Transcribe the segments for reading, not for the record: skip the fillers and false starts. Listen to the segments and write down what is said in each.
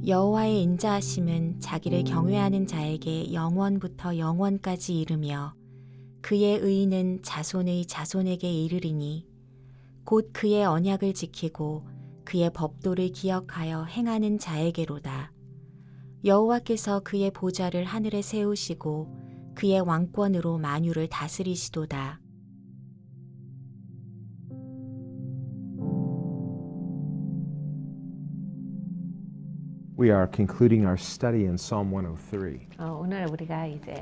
여호와의 인자하심은 자기를 경외하는 자에게 영원부터 영원까지 이르며 그의 의는 자손의 자손에게 이르리니 곧 그의 언약을 지키고 그의 법도를 기억하여 행하는 자에게로다. 여호와께서 그의 보좌를 하늘에 세우시고 그의 왕권으로 만유를 다스리시도다. We are concluding our study in Psalm 103. 오늘 우리가 이제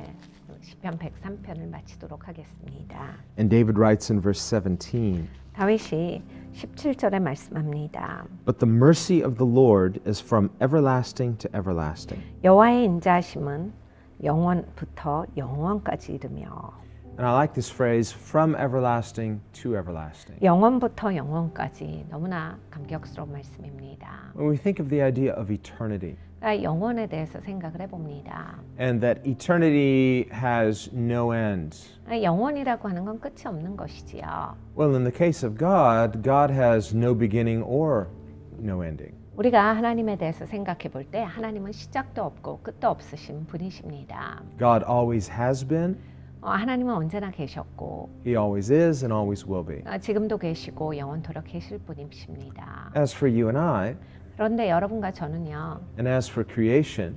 시편 103편을 마치도록 하겠습니다. And David writes in verse 17, 다윗이 17절에 말씀합니다. But the mercy of the Lord is from everlasting to everlasting. 여호와의 인자하심은 영원부터 영원까지 이르며 And I like this phrase, from everlasting to everlasting. 영원부터 영원까지 너무나 감격스러운 말씀입니다. When we think of the idea of eternity, 그러니까 영원에 대해서 생각을 해봅니다. and that eternity has no end. 영원이라고 하는 건 끝이 없는 것이지요. Well, in the case of God, God has no beginning or no ending. 우리가 하나님에 대해서 생각해 볼 때 하나님은 시작도 없고 끝도 없으신 분이십니다. God always has been, 하나님은 언제나 계셨고 He always is, and always will be. 지금도 계시고 영원토록 계실 분이십니다. As for you and I, 그런데 여러분과 저는요, and as for creation,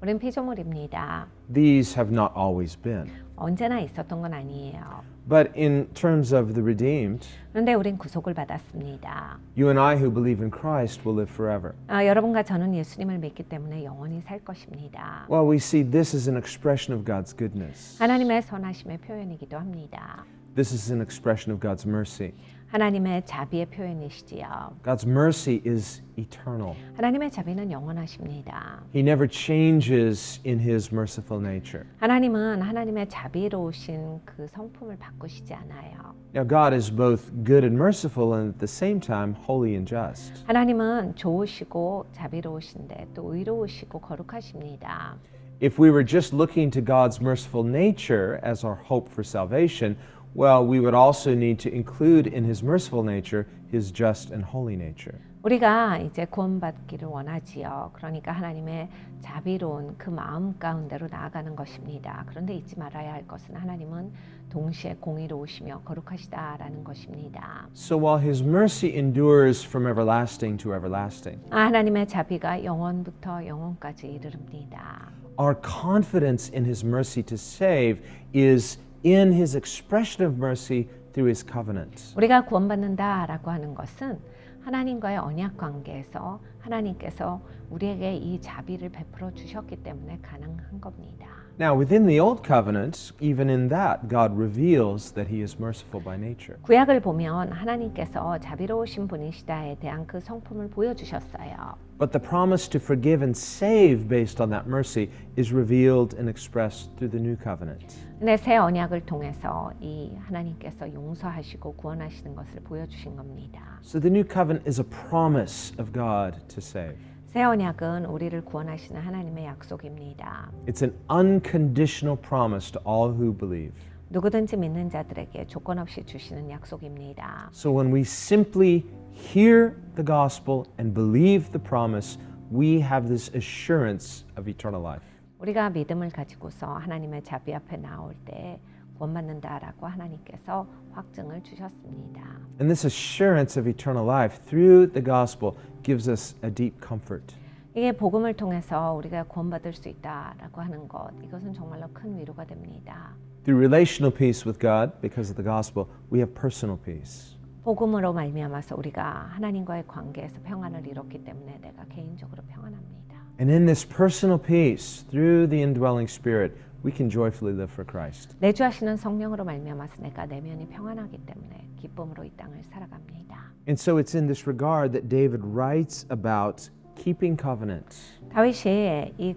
우린 피조물입니다. these have not always been. 언제나 있었던 건 아니에요. But in terms of the redeemed, 그런데 우린 구속을 받았습니다. you and I who believe in Christ will live forever. 여러분과 저는 예수님을 믿기 때문에 영원히 살 것입니다. Well, we see this is an expression of God's goodness. 하나님의 선하심의 표현이기도 합니다. This is an expression of God's mercy. 하나님의 자비의 표현이시지요. God's mercy is eternal. 하나님의 자비는 영원하십니다. He never changes in His merciful nature. 하나님은 하나님의 자비로우신 그 성품을 바꾸시지 않아요. Now, God is both good and merciful, and at the same time holy and just. 하나님은 좋으시고 자비로우신데 또 의로우시고 거룩하십니다. If we were just looking to God's merciful nature as our hope for salvation, well, we would also need to include in His merciful nature His just and holy nature. 우리가 이제 구원받기를 원하지요. 그러니까 하나님의 자비로운 그 마음 가운데로 나아가는 것입니다. 그런데 잊지 말아야 할 것은 하나님은 동시에 공의로우시며 거룩하시다라는 것입니다. So while His mercy endures from everlasting to everlasting, 하나님의 자비가 영원부터 영원까지 이르릅니다. our confidence in His mercy to save is in His expression of mercy through His covenant. 우리가 구원받는다라고 하는 것은 하나님과의 언약 관계에서 하나님께서 우리에게 이 자비를 베풀어 주셨기 때문에 가능한 겁니다. Now, within the Old Covenant, even in that, God reveals that He is merciful by nature. 구약을 보면 하나님께서 자비로우신 분이시다에 대한 그 성품을 보여주셨어요. But the promise to forgive and save based on that mercy is revealed and expressed through the New Covenant. 근데 새 언약을 통해서 이 하나님께서 용서하시고 구원하시는 것을 보여주신 겁니다. So the New Covenant is a promise of God to save. 새 언약은 우리를 구원하시는 하나님의 약속입니다. It's an unconditional promise to all who believe. 누구든지 믿는 자들에게 조건 없이 주시는 약속입니다. So when we simply hear the gospel and believe the promise, we have this assurance of eternal life. 우리가 믿음을 가지고서 하나님의 자비 앞에 나올 때 구원받는다라고 하나님께서 확증을 주셨습니다. And this assurance of eternal life through the gospel gives us a deep comfort. 이게 복음을 통해서 우리가 구원받을 수 있다라고 하는 것, 이것은 정말로 큰 위로가 됩니다. Through relational peace with God, because of the gospel, we have personal peace. 복음으로 말미암아서 우리가 하나님과의 관계에서 평안을 이뤘기 때문에 내가 개인적으로 평안합니다. And in this personal peace, through the indwelling Spirit, we can joyfully live for Christ. 내주하시는 성령으로 말미암아서 내가 내면이 평안하기 때문에 기쁨으로 이 땅을 살아갑니다. And so it's in this regard that David writes about keeping covenants. 다윗이 이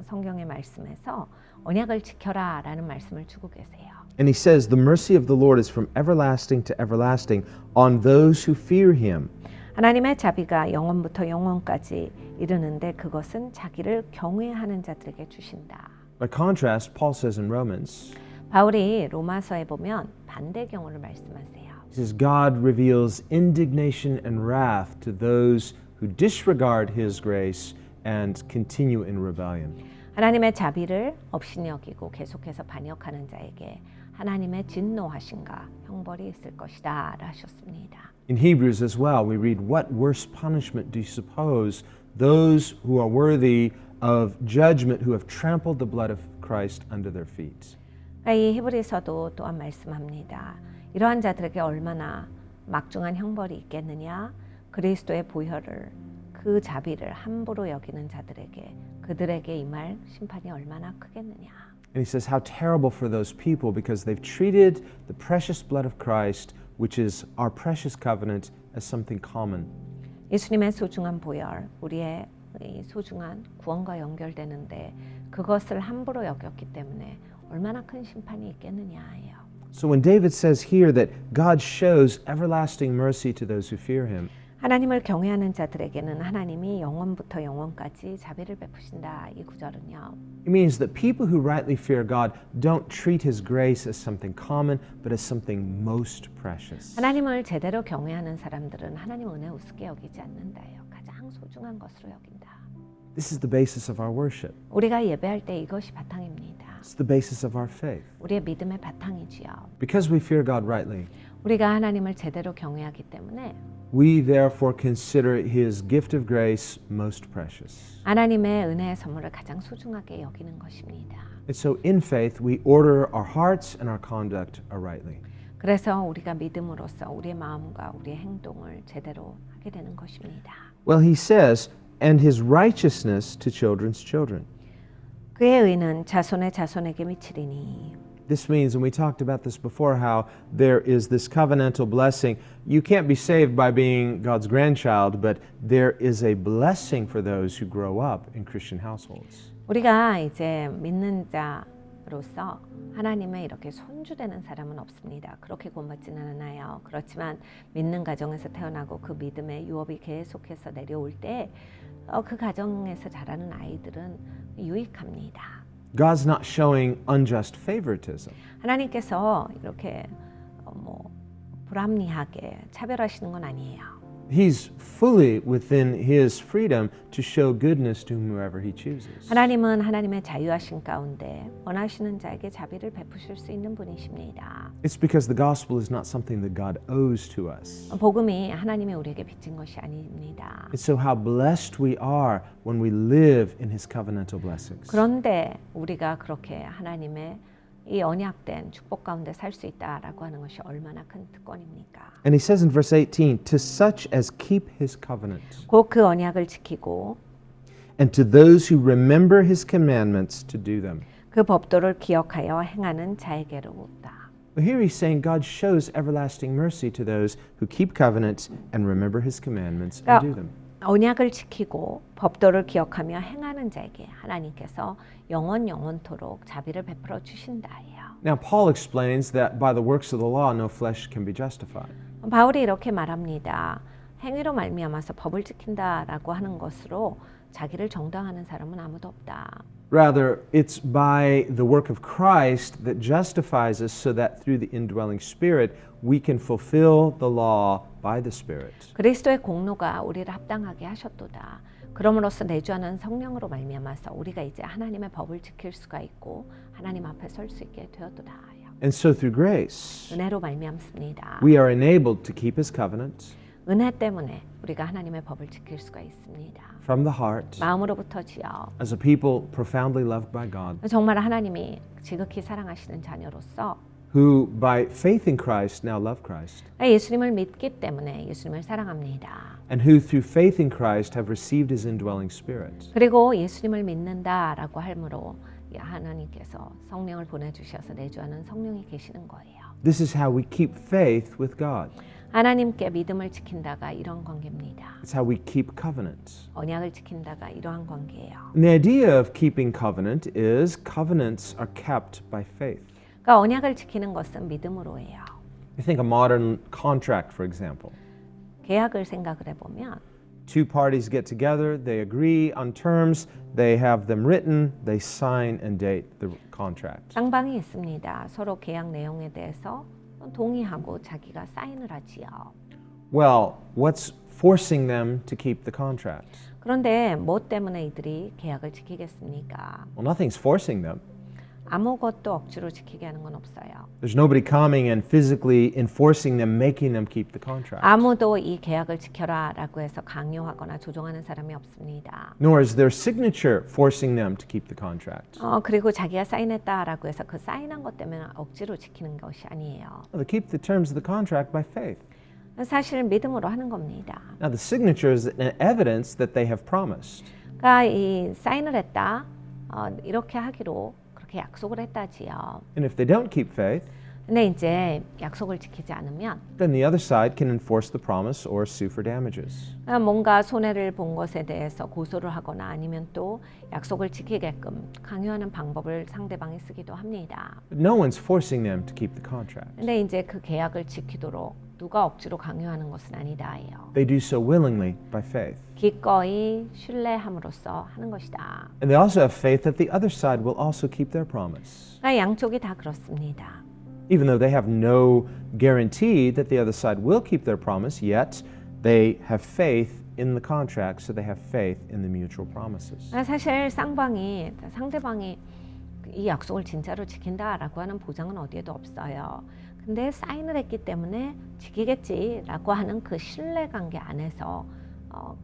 성경의 말씀에서 언약을 지켜라라는 말씀을 주고 계세요. And he says, the mercy of the Lord is from everlasting to everlasting on those who fear him. 하나님의 자비가 영원부터 영원까지 이르는데 그것은 자기를 경외하는 자들에게 주신다. By contrast, Paul says in Romans, 바울이 로마서에 보면 반대 경우를 말씀하세요. he says, God reveals indignation and wrath to those who disregard his grace and continue in rebellion. 하나님의 자비를 업신이 여기고 계속해서 반역하는 자에게 하나님의 진노하심과 형벌이 있을 것이다 하셨습니다. In Hebrews as well, we read, "What worse punishment do you suppose those who are worthy of judgment who have trampled the blood of Christ under their feet?" 이 히브리서도 또한 말씀합니다. 이러한 자들에게 얼마나 막중한 형벌이 있겠느냐? 그리스도의 보혈을 그 자비를 함부로 여기는 자들에게 그들에게 임할 심판이 얼마나 크겠느냐? And he says, how terrible for those people because they've treated the precious blood of Christ, which is our precious covenant, as something common. 예수님의 소중한 보혈, 우리의 이 소중한 구원과 연결되는데 그것을 함부로 여겼기 때문에 얼마나 큰 심판이 있겠느냐예요. So when David says here that God shows everlasting mercy to those who fear him, 하나님을 경외하는 자들에게는 하나님이 영원부터 영원까지 자비를 베푸신다. 이 구절은요. it means that people who rightly fear God don't treat his grace as something common, but as something most precious. 하나님을 제대로 경외하는 사람들은 하나님 은혜 우습게 여기지 않는다요. 가장 소중한 것으로 여긴다. This is the basis of our worship. 우리가 예배할 때 이것이 바탕입니다. It's the basis of our faith. 우리의 믿음의 바탕이지요. Because we fear God rightly, 우리가 하나님을 제대로 경외하기 때문에 we therefore consider his gift of grace most precious. 하나님의 은혜의 선물을 가장 소중하게 여기는 것입니다. And so in faith, we order our hearts and our conduct rightly. 그래서 우리가 믿음으로써 우리의 마음과 우리의 행동을 제대로 하게 되는 것입니다. Well, he says, and his righteousness to children's children. 그의 의는 자손의 자손에게 미치리니. This means, and we talked about this before, how there is this covenantal blessing. You can't be saved by being God's grandchild, but there is a blessing for those who grow up in Christian households. 우리가 이제 믿는 자로서 하나님의 이렇게 손주되는 사람은 없습니다. 그렇게 구원받지는 않아요. 그렇지만 믿는 가정에서 태어나고 그 믿음의 유업이 계속해서 내려올 때 그 가정에서 자라는 아이들은 유익합니다. God's not showing unjust favoritism. 하나님께서 이렇게 불합리하게 차별하시는 건 아니에요. He's fully within his freedom to show goodness to whomever he chooses. 하나님은 하나님의 자유하신 가운데 원하시는 자에게 자비를 베푸실 수 있는 분이십니다. It's because the gospel is not something that God owes to us. 복음이 하나님이 우리에게 빚진 것이 아닙니다. And so how blessed we are when we live in his covenantal blessings. 그런데 우리가 그렇게 하나님의 이 언약된 축복 가운데 살 수 있다라고 하는 것이 얼마나 큰 특권입니까? And he says in verse 18, to such as keep his covenant, 곧 그 언약을 지키고 and to those who remember his commandments to do them. 그 법도를 기억하여 행하는 자에게로다. But here he's saying God shows everlasting mercy to those who keep covenants and remember his commandments and do them. 언약을 지키고 법도를 기억하며 행하는 자에게 하나님께서 영원토록 자비를 베풀어 주신다예요. Now Paul explains that by the works of the law no flesh can be justified. 바울이 이렇게 말합니다. 행위로 말미암아서 법을 지킨다라고 하는 것으로 자기를 정당하는 사람은 아무도 없다. Rather, it's by the work of Christ that justifies us so that through the indwelling Spirit we can fulfill the law by the Spirit. 그리스도의 공로가 우리를 합당하게 하셨도다. 그럼으로써 내주하는 성령으로 말미암아서 우리가 이제 하나님의 법을 지킬 수가 있고 하나님 앞에 설 수 있게 되었도다. And so through grace, 은혜로 말미암습니다. we are enabled to keep his covenant 은혜 때문에 우리가 하나님의 법을 지킬 수가 있습니다. from the heart 마음으로부터지요. as a people profoundly loved by God, 정말 하나님이 지극히 사랑하시는 자녀로서 who by faith in Christ now love Christ, 예수님을 믿기 때문에 예수님을 사랑합니다. and who through faith in Christ have received his indwelling Spirit. 그리고 예수님을 믿는다라고 함으로 하나님께서 성령을 보내주셔서 내주하는 성령이 계시는 거예요. This is how we keep faith with God. 하나님께 믿음을 지킨다가 이런 관계입니다. It's how we keep covenants. 언약을 지킨다가 이러한 관계예요. And the idea of keeping covenant is covenants are kept by faith. 그러니까 언약을 지키는 것은 믿음으로 해요. You think a modern contract, for example. 계약을 생각을 해보면 Two parties get together, they agree on terms, they have them written, they sign and date the contract. 쌍방이 있습니다. 서로 계약 내용에 대해서 동의하고 자기가 사인을 하지요. Well, what's forcing them to keep the contract? 그런데 뭐 때문에 이들이 계약을 지키겠습니까? Well, nothing's forcing them. 아무것도 억지로 지키게 하는 건 없어요. There's nobody coming and physically enforcing them, making them keep the contract. 아무도 이 계약을 지켜라라고 해서 강요하거나 조종하는 사람이 없습니다. Nor is their signature forcing them to keep the contract. 그리고 자기가 사인했다라고 해서 그 사인한 것 때문에 억지로 지키는 것이 아니에요. Well, they keep the terms of the contract by faith. 사실 믿음으로 하는 겁니다. Now, the signature is an evidence that they have promised. 그러니까 이 사인을 했다, 이렇게 하기로 그렇게 약속을 했다지요. And if they don't keep faith, 근데 이제 약속을 지키지 않으면 then the other side can enforce the promise or sue for damages. 뭔가 손해를 본 것에 대해서 고소를 하거나 아니면 또 약속을 지키게끔 강요하는 방법을 상대방이 쓰기도 합니다. But no one's forcing them to keep the contract. 근데 이제 그 계약을 지키도록 누가 억지로 강요하는 것은 아니다예요. They do so willingly by faith. 기꺼이 신뢰함으로써 하는 것이다. And they also have faith that the other side will also keep their promise. 그러니까 양쪽이 다 그렇습니다. Even though they have no guarantee that the other side will keep their promise, yet they have faith in the contract, so they have faith in the mutual promises. 사실 상대방이 이 약속을 진짜로 지킨다라고 하는 보장은 어디에도 없어요. 근데 사인을 했기 때문에 지키겠지라고 하는 그 신뢰관계 안에서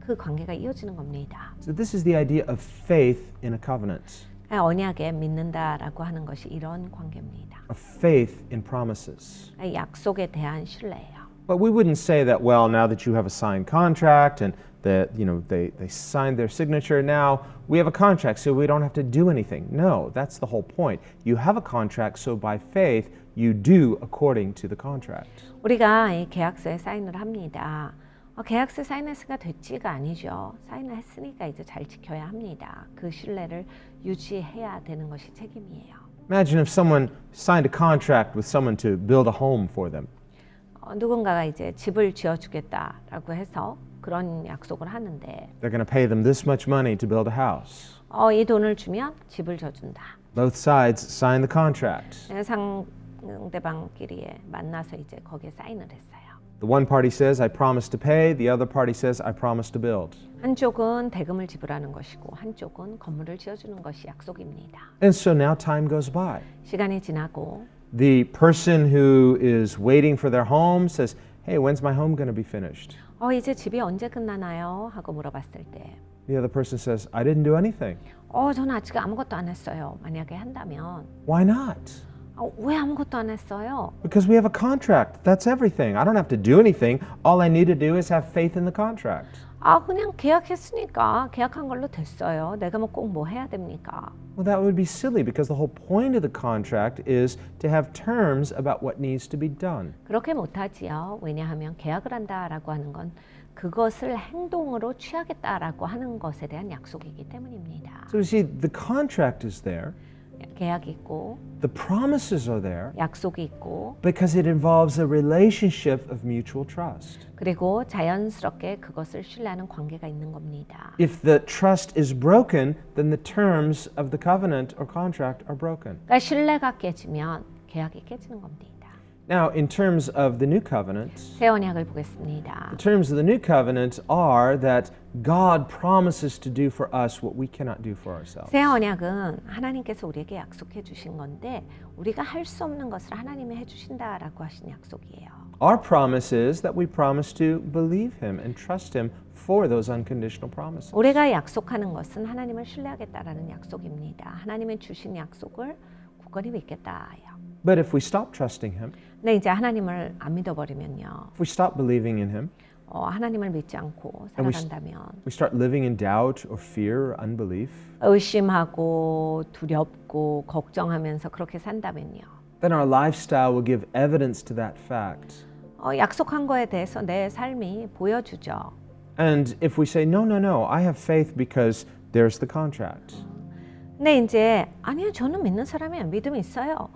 그 관계가 이어지는 겁니다. So this is the idea of faith in a covenant, 언약에 믿는다라고 하는 것이 이런 관계입니다. of faith in promises. 약속에 대한 신뢰예요. But we wouldn't say that, well, now that you have a signed contract and that they signed their signature, now we have a contract, so we don't have to do anything. No, that's the whole point. You have a contract, so by faith you do according to the contract. 우리가 이 계약서에 사인을 합니다. 계약서 사인했으니까 됐지가 아니죠. 사인을 했으니까 이제 잘 지켜야 합니다. 그 신뢰를 유지해야 되는 것이 책임이에요. Imagine if someone signed a contract with someone to build a home for them. 누군가가 이제 집을 지어주겠다라고 해서 그런 약속을 하는데 They're going to pay them this much money to build a house. 이 돈을 주면 집을 져준다. Both sides sign the contract. 상대방끼리 만나서 이제 거기에 사인을 했어요. The one party says, I promise to pay. The other party says, I promise to build. 한쪽은 대금을 지불하는 것이고 한쪽은 건물을 지어주는 것이 약속입니다. And so now time goes by. 시간이 지나고 The person who is waiting for their home says, hey, when's my home going to be finished? 이제 집이 언제 끝나나요? 하고 물어봤을 때 The other person says, I didn't do anything. 저는 아직 아무것도 안 했어요. 만약에 한다면 Why not? 왜 아무것도 안 했어요? Because we have a contract. That's everything. I don't have to do anything. All I need to do is have faith in the contract. 그냥 계약했으니까 계약한 걸로 됐어요. 내가 뭐 꼭 뭐 해야 됩니까? Well, that would be silly because the whole point of the contract is to have terms about what needs to be done. 그렇게 못하지요. 왜냐하면 계약을 한다라고 하는 건 그것을 행동으로 취하겠다라고 하는 것에 대한 약속이기 때문입니다. So you see, the contract is there. 계약이 있고 The promises are there 약속이 있고 because it involves a relationship of mutual trust. 그리고 자연스럽게 그것을 신뢰하는 관계가 있는 겁니다. If the trust is broken, then the terms of the covenant or contract are broken. 그러니까 신뢰가 깨지면 계약이 깨지는 겁니다. Now, in terms of the new covenant, 새 언약을 보겠습니다. the terms of the new covenant are that God promises to do for us what we cannot do for ourselves. 새 언약은 하나님께서 우리에게 약속해 주신 건데 우리가 할 수 없는 것을 하나님이 해 주신다라고 하신 약속이에요. Our promise is that we promise to believe Him and trust Him for those unconditional promises. 우리가 약속하는 것은 하나님을 신뢰하겠다라는 약속입니다. 하나님이 주신 약속을 굳건히 믿겠다요. But if we stop trusting Him, 근데 이제 하나님을 안 믿어버리면요. if we stop believing in Him, 하나님을 믿지 않고 And we 살아간다면 we start living in doubt or fear or unbelief, 의심하고 두렵고 걱정하면서 그렇게 산다면요. then our lifestyle will give evidence to that fact. 약속한 거에 대해서 내 삶이 보여주죠. And if we say, no, no, no, I have faith because there's the contract. 근데 이제 아니요, 저는 믿는 사람이에요. 믿음이 있어요.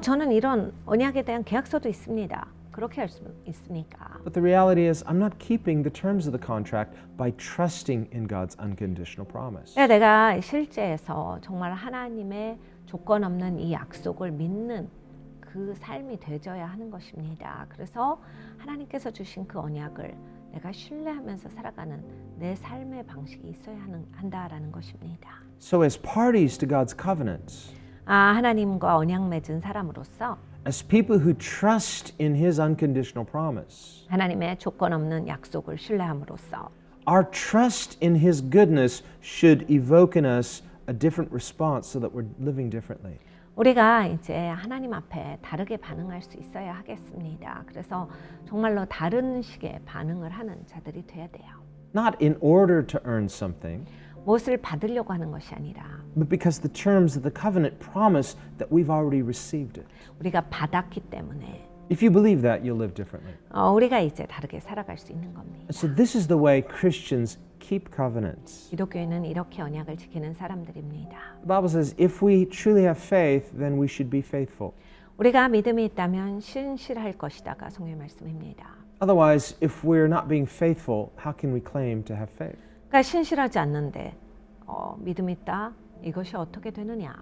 저는 이런 언약에 대한 계약서도 있습니다. 그렇게 할 수 있으니까. But the reality is, I'm not keeping the terms of the contract by trusting in God's unconditional promise. 내가 실제에서 정말 하나님의 조건 없는 이 약속을 믿는 그 삶이 되져야 하는 것입니다. 그래서 하나님께서 주신 그 언약을 내가 신뢰하면서 살아가는 내 삶의 방식이 있어야 한다라는 것입니다. So, as parties to God's covenants, 하나님과 언약 맺은 사람으로서 as people who trust in His unconditional promise, 하나님의 조건 없는 약속을 신뢰함으로써 our trust in His goodness should evoke in us a different response so that we're living differently. 우리가 이제 하나님 앞에 다르게 반응할 수 있어야 하겠습니다. 그래서 정말로 다른 식의 반응을 하는 자들이 돼야 돼요. Not in order to earn something, 무엇을 받으려고 하는 것이 아니라 but because the terms of the covenant promise that we've already received it. 우리가 받았기 때문에 If you believe that, you'll live differently. 우리가 이제 다르게 살아갈 수 있는 겁니다. And so this is the way Christians keep covenants. 기독교인은 이렇게 언약을 지키는 사람들입니다. The Bible says if we truly have faith, then we should be faithful. 우리가 믿음이 있다면 신실할 것이다가 성경의 말씀입니다. Otherwise, if we're not being faithful, how can we claim to have faith? 그러니까 신실하지 않는데 믿음이 있다? 이것이 어떻게 되느냐?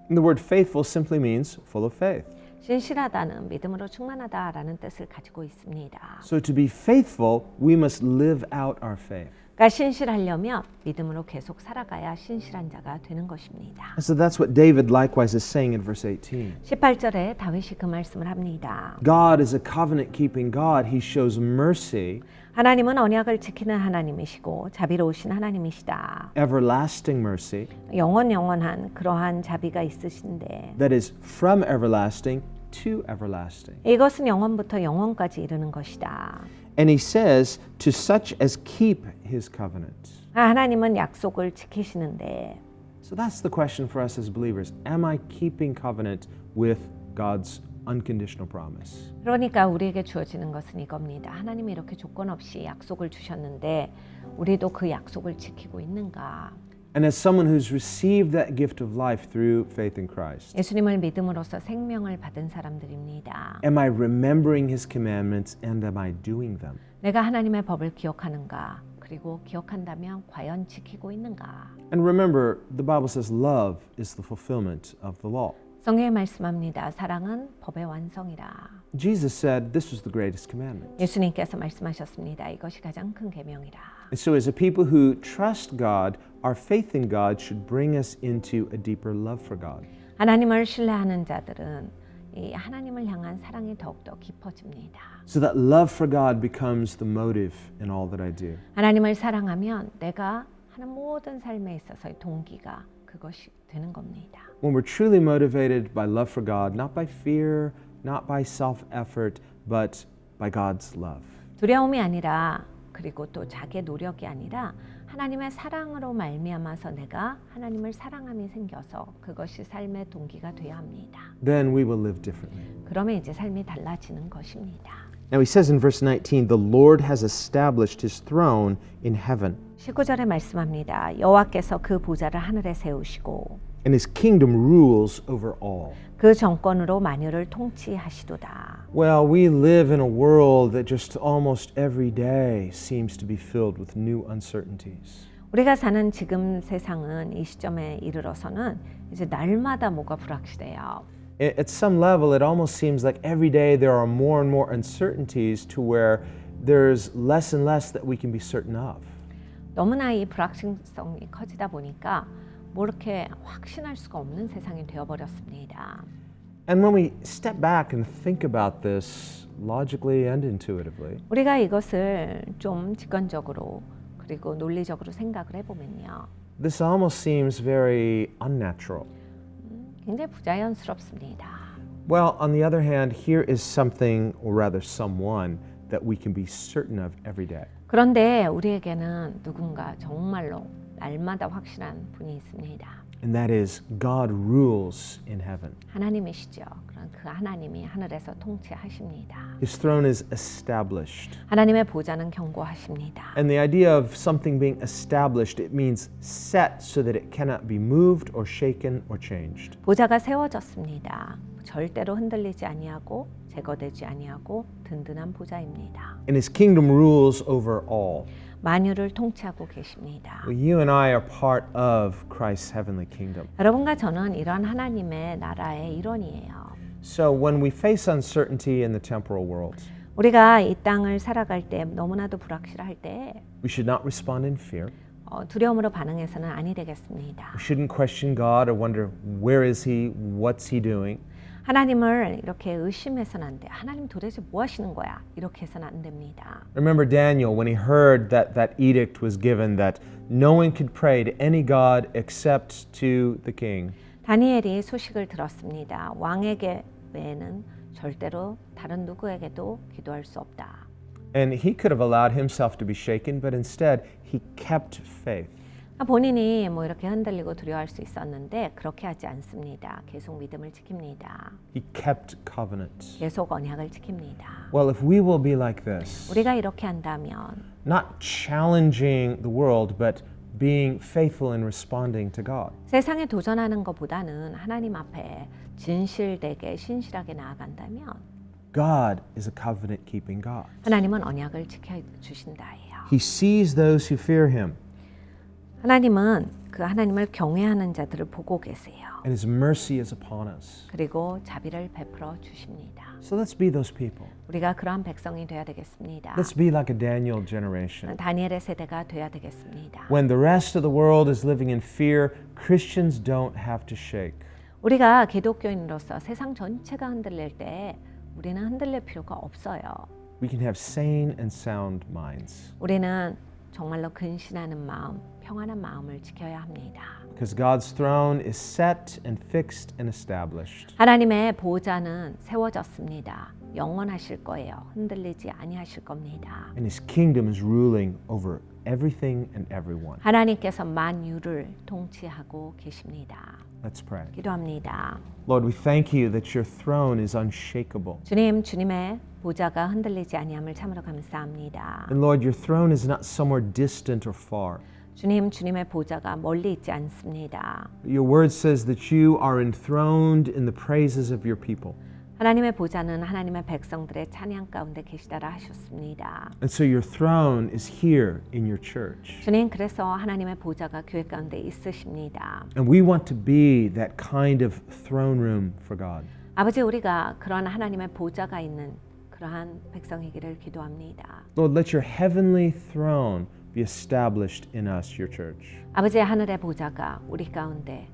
And the word faithful simply means full of faith. 신실하다는 믿음으로 충만하다라는 뜻을 가지고 있습니다. So to be faithful, we must live out our faith. 그러니까 신실하려면 믿음으로 계속 살아가야 신실한 자가 되는 것입니다. And so that's what David likewise is saying in verse 18. 18절에 다윗이 그 말씀을 합니다. God is a covenant-keeping God. He shows mercy, 하나님은 언약을 지키는 하나님이시고 자비로우신 하나님이시다. everlasting mercy, 영원한 그러한 자비가 있으신데 that is from everlasting to everlasting. 이것은 영원부터 영원까지 이르는 것이다. And he says, to such as keep his covenant. 하나님은 약속을 지키시는데 So that's the question for us as believers. Am I keeping covenant with God's unconditional promise? 그러니까 우리에게 주어지는 것은 이겁니다. 하나님이 이렇게 조건 없이 약속을 주셨는데 우리도 그 약속을 지키고 있는가? And as someone who's received that gift of life through faith in Christ, 예수님을 믿음으로써 생명을 받은 사람들입니다. am I remembering his commandments and am I doing them? 내가 하나님의 법을 기억하는가? 그리고 기억한다면 과연 지키고 있는가? And remember, the Bible says love is the fulfillment of the law. 성경에 말씀합니다. 사랑은 법의 완성이라. Jesus said this was the greatest commandment. 예수님께서 말씀하셨습니다. 이것이 가장 큰 계명이라. And so as a people who trust God, our faith in God should bring us into a deeper love for God. 하나님을 신뢰하는 자들은 이 하나님을 향한 사랑이 더욱더 깊어집니다. So that love for God becomes the motive in all that I do. 하나님을 사랑하면 내가 하는 모든 삶에 있어서의 동기가 그것이 되는 겁니다. When we're truly motivated by love for God, not by fear, not by self-effort, but by God's love. 두려움이 아니라 그리고 또 자기의 노력이 아니라 하나님의 사랑으로 말미암아서 내가 하나님을 사랑함이 생겨서 그것이 삶의 동기가 되어야 합니다. Then we will live differently. 그러면 이제 삶이 달라지는 것입니다. Now he says in verse 19, the Lord has established his throne in heaven, 19절에 말씀합니다. 여호와께서 그 보좌를 하늘에 세우시고 and his kingdom rules over all. 그 정권으로 만유를 통치하시도다. Well, we live in a world that just almost every day seems to be filled with new uncertainties. 우리가 사는 지금 세상은 이 시점에 이르러서는 이제 날마다 뭐가 불확실해요. At some level, it almost seems like every day there are more and more uncertainties to where there's less and less that we can be certain of. 너무나 이 불확실성이 커지다 보니까 뭐 이렇게 확신할 수가 없는 세상이 되어버렸습니다. And when we step back and think about this logically and intuitively, 우리가 이것을 좀 직관적으로 그리고 논리적으로 생각을 해보면요. this almost seems very unnatural. 굉장히 부자연스럽습니다. Well, on the other hand, here is something, or rather someone, that we can be certain of every day. 그런데 우리에게는 누군가 정말로 날마다 확실한 분이 있습니다. And that is God rules in heaven. 하나님이시죠. 그런 그 하나님이 하늘에서 통치하십니다. His throne is established. 하나님의 보좌는 견고하십니다. And the idea of something being established, it means set so that it cannot be moved or shaken or changed. 보좌가 세워졌습니다. 절대로 흔들리지 아니하고 제거되지 아니하고 든든한 보좌입니다. And his kingdom rules over all. 만유를 통치하고 계십니다. Well, you and I are part of Christ's heavenly kingdom. 여러분과 저는 이런 하나님의 나라의 일원이에요. So when we face uncertainty in the temporal world, 우리가 이 땅을 살아갈 때 너무나도 불확실할 때 we should not respond in fear. 두려움으로 반응해서는 아니 되겠습니다. We shouldn't question God or wonder, where is He? What's He doing? 하나님을 이렇게 의심해서는 안 돼. 하나님 도대체 뭐 하시는 거야? 이렇게 해서는 안 됩니다. Remember Daniel when he heard that edict was given that no one could pray to any God except to the king. 다니엘이 소식을 들었습니다. 왕에게 외에는 절대로 다른 누구에게도 기도할 수 없다. And he could have allowed himself to be shaken, but instead he kept faith. 본인이 뭐 이렇게 흔들리고 두려워할 수 있었는데 그렇게 하지 않습니다. 계속 믿음을 지킵니다. He kept covenant. 계속 언약을 지킵니다. Well, if we will be like this, 우리가 이렇게 한다면 not challenging the world, but being faithful in responding to God. 세상에 도전하는 것보다는 하나님 앞에 진실되게 신실하게 나아간다면 God is a covenant-keeping God. 하나님은 언약을 지켜주신다예요. He sees those who fear Him, 하나님은 그 하나님을 경외하는 자들을 보고 계세요. and His mercy is upon us. 그리고 자비를 베풀어 주십니다. So let's be those people. 우리가 그러한 백성이 되어야 되겠습니다. Let's be like a Daniel generation. 다니엘의 세대가 되어야 되겠습니다. When the rest of the world is living in fear, Christians don't have to shake. 우리가 기독교인으로서 세상 전체가 흔들릴 때 우리는 흔들릴 필요가 없어요. We can have sane and sound minds 우리는 정말로 근신하는 마음, 평안한 마음을 지켜야 합니다. because God's throne is set and fixed and established. 하나님의 보좌는 세워졌습니다. 영원하실 거예요. 흔들리지 아니하실 겁니다. And His kingdom is ruling over everything and everyone. 하나님께서 만유를 통치하고 계십니다. Let's pray. 기도합니다. Lord, we thank you that your throne is unshakable. 주님의 보좌가 흔들리지 아니함을 참으로 감사합니다. And Lord, your throne is not somewhere distant or far. 주님의 보좌가 멀리 있지 않습니다. Your word says that you are enthroned in the praises of your people. 하나님의 보좌는 하나님의 백성들의 찬양 가운데 계시다라 하셨습니다. And so your throne is here in your church. 주님, 그래서 하나님의 보좌가 교회 가운데 있으십니다. And we want to be that kind of throne room for God. 아버지, 우리가 그런 하나님의 보좌가 있는 그러한 백성이기를 기도합니다. Lord, let your heavenly throne be established in us, your church. 아버지, 하늘의 보좌가 우리 가운데,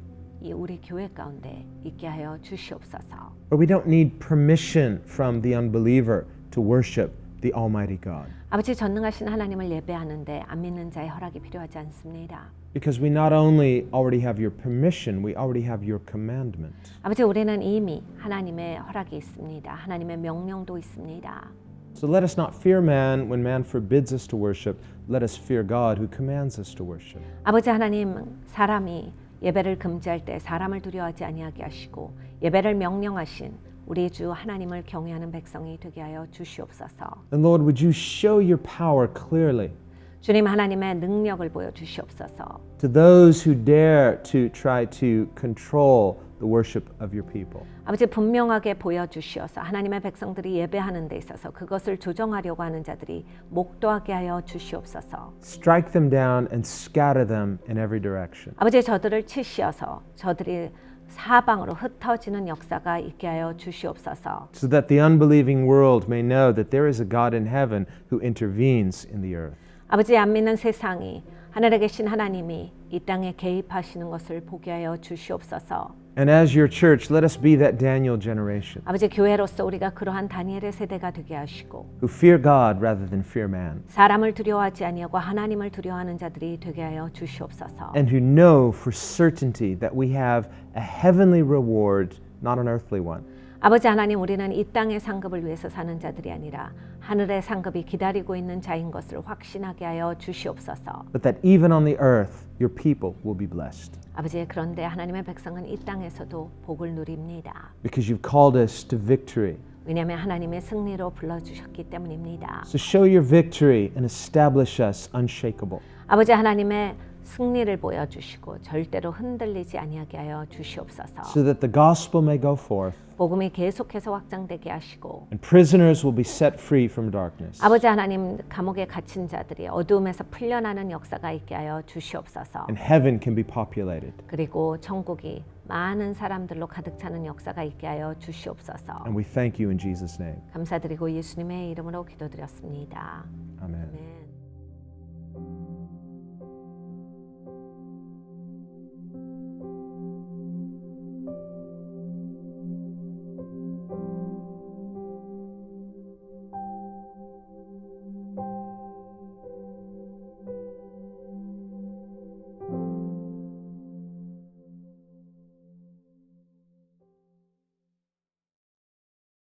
우리 교회 가운데 있게 하여 주시옵소서. But we don't need permission from the unbeliever to worship the Almighty God. 아버지, 전능하신 하나님을 예배하는데 안 믿는 자의 허락이 필요하지 않습니다. Because we not only already have your permission, we already have your commandment. 아버지, 우리는 이미 하나님의 허락이 있습니다. 하나님의 명령도 있습니다. So let us not fear man when man forbids us to worship. Let us fear God who commands us to worship. 아버지 하나님, 사람이 예배를 금지할 때 사람을 두려워하지 아니하게 하시고 예배를 명령하신 우리 주 하나님을 경외하는 백성이 되게 하여 주시옵소서. And Lord, would you show your power clearly 주님, 하나님의 능력을 보여 주시옵소서. to those who dare to try to control the worship of your people. 아버지, 분명하게 보여주시어서 하나님의 백성들이 예배하는 데 있어서 그것을 조정하려고 하는 자들이 목도하게 하여 주시옵소서. Strike them down and scatter them in every direction. 아버지, 저들을 치시어서 저들이 사방으로 흩어지는 역사가 있게 하여 주시옵소서. So that the unbelieving world may know that there is a God in heaven who intervenes in the earth. 아버지, 안 믿는 세상이 하늘에 계신 하나님이 이 땅에 개입하시는 것을 보게 하여 주시옵소서. And as your church, let us be that Daniel generation 아버지, 교회로서 우리가 그러한 다니엘의 세대가 되게 하시고 who fear God rather than fear man, 사람을 두려워하지 아니하고 하나님을 두려워하는 자들이 되게 하여 주시옵소서. and who know for certainty that we have a heavenly reward, not an earthly one. 아버지 하나님, 우리는 이 땅의 상급을 위해서 사는 자들이 아니라 하늘의 상급이 기다리고 있는 자인 것을 확신하게 하여 주시옵소서. But that even on the earth, your people will be blessed. 아버지, 그런데 하나님의 백성은 이 땅에서도 복을 누립니다. Because you've called us to victory. 왜냐하면 하나님의 승리로 불러주셨기 때문입니다. So show your victory and establish us unshakable. 아버지 하나님의 승리를 보여주시고 절대로 흔들리지 아니하게 하여 주시옵소서. so that the gospel may go forth 복음이 계속해서 확장되게 하시고 and prisoners will be set free from darkness. 아버지 하나님 감옥에 갇힌 자들이 어두움에서 풀려나는 역사가 있게 하여 주시옵소서. And heaven can be populated. 그리고 천국이 많은 사람들로 가득 차는 역사가 있게 하여 주시옵소서. And we thank you in Jesus' name. 감사드리고 예수님의 이름으로 기도드렸습니다. Amen. 아멘.